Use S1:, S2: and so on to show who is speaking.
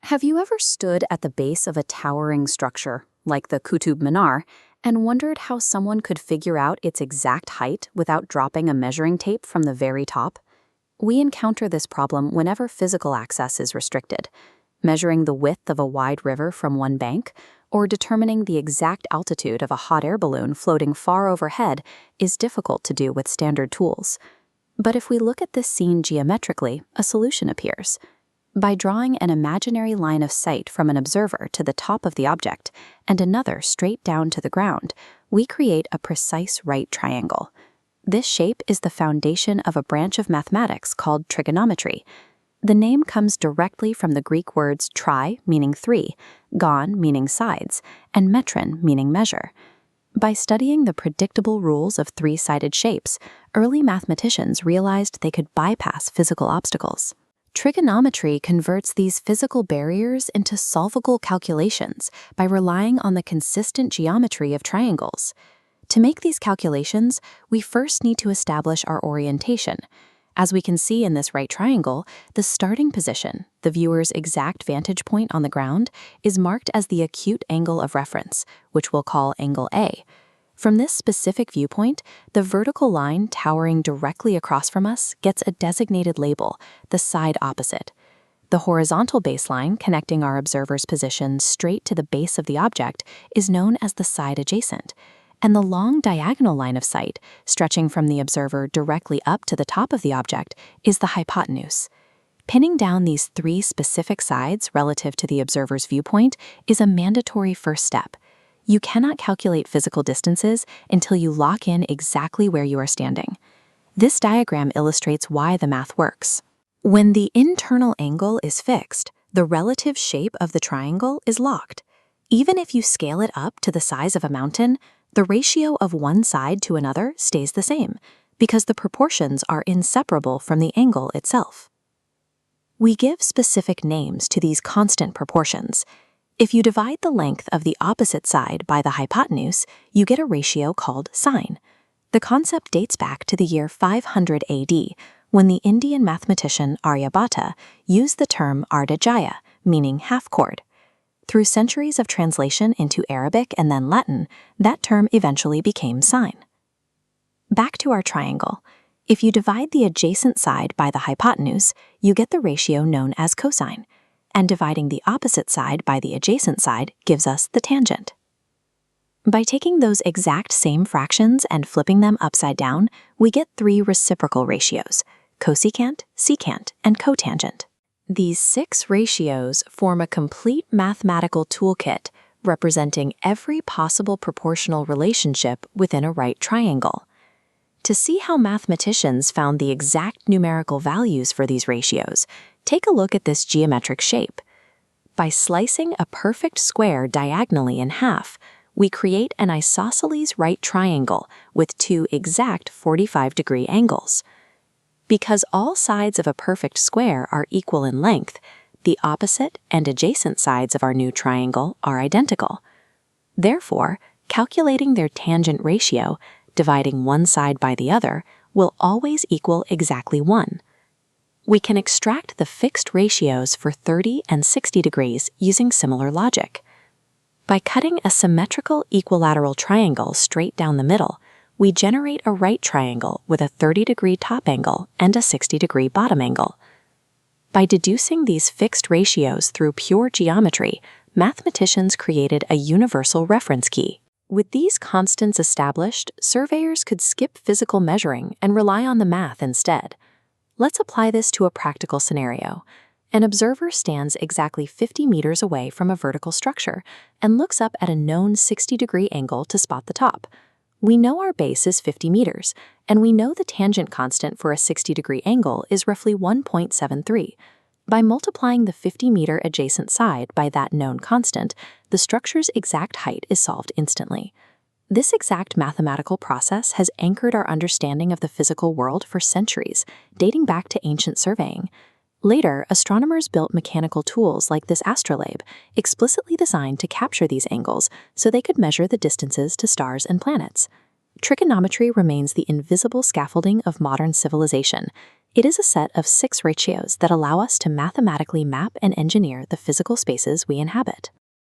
S1: Have you ever stood at the base of a towering structure, like the Qutb Minar, and wondered how someone could figure out its exact height without dropping a measuring tape from the very top? We encounter this problem whenever physical access is restricted. Measuring the width of a wide river from one bank, or determining the exact altitude of a hot air balloon floating far overhead is difficult to do with standard tools. But if we look at this scene geometrically, a solution appears. By drawing an imaginary line of sight from an observer to the top of the object and another straight down to the ground, we create a precise right triangle. This shape is the foundation of a branch of mathematics called trigonometry. The name comes directly from the Greek words tri, meaning three, gon, meaning sides, and metron, meaning measure. By studying the predictable rules of three-sided shapes, early mathematicians realized they could bypass physical obstacles. Trigonometry converts these physical barriers into solvable calculations by relying on the consistent geometry of triangles. To make these calculations, we first need to establish our orientation. As we can see in this right triangle, the starting position, the viewer's exact vantage point on the ground, is marked as the acute angle of reference, which we'll call angle A. From this specific viewpoint, the vertical line towering directly across from us gets a designated label, the side opposite. The horizontal baseline connecting our observer's position straight to the base of the object is known as the side adjacent, and the long diagonal line of sight, stretching from the observer directly up to the top of the object, is the hypotenuse. Pinning down these three specific sides relative to the observer's viewpoint is a mandatory first step. You cannot calculate physical distances until you lock in exactly where you are standing. This diagram illustrates why the math works. When the internal angle is fixed, the relative shape of the triangle is locked. Even if you scale it up to the size of a mountain, the ratio of one side to another stays the same, because the proportions are inseparable from the angle itself. We give specific names to these constant proportions. If you divide the length of the opposite side by the hypotenuse, you get a ratio called sine. The concept dates back to the year 500 AD, when the Indian mathematician Aryabhata used the term ardhajaya, meaning half-chord. Through centuries of translation into Arabic and then Latin, that term eventually became sine. Back to our triangle. If you divide the adjacent side by the hypotenuse, you get the ratio known as cosine, and dividing the opposite side by the adjacent side gives us the tangent. By taking those exact same fractions and flipping them upside down, we get three reciprocal ratios: cosecant, secant, and cotangent. These 6 ratios form a complete mathematical toolkit representing every possible proportional relationship within a right triangle. To see how mathematicians found the exact numerical values for these ratios, take a look at this geometric shape. By slicing a perfect square diagonally in half, we create an isosceles right triangle with two exact 45-degree angles. Because all sides of a perfect square are equal in length, the opposite and adjacent sides of our new triangle are identical. Therefore, calculating their tangent ratio, dividing one side by the other, will always equal exactly 1. We can extract the fixed ratios for 30 and 60 degrees using similar logic. By cutting a symmetrical equilateral triangle straight down the middle, we generate a right triangle with a 30-degree top angle and a 60-degree bottom angle. By deducing these fixed ratios through pure geometry, mathematicians created a universal reference key. With these constants established, surveyors could skip physical measuring and rely on the math instead. Let's apply this to a practical scenario. An observer stands exactly 50 meters away from a vertical structure and looks up at a known 60-degree angle to spot the top. We know our base is 50 meters, and we know the tangent constant for a 60-degree angle is roughly 1.73. By multiplying the 50-meter adjacent side by that known constant, the structure's exact height is solved instantly. This exact mathematical process has anchored our understanding of the physical world for centuries, dating back to ancient surveying. Later, astronomers built mechanical tools like this astrolabe, explicitly designed to capture these angles so they could measure the distances to stars and planets. Trigonometry remains the invisible scaffolding of modern civilization. It is a set of 6 ratios that allow us to mathematically map and engineer the physical spaces we inhabit.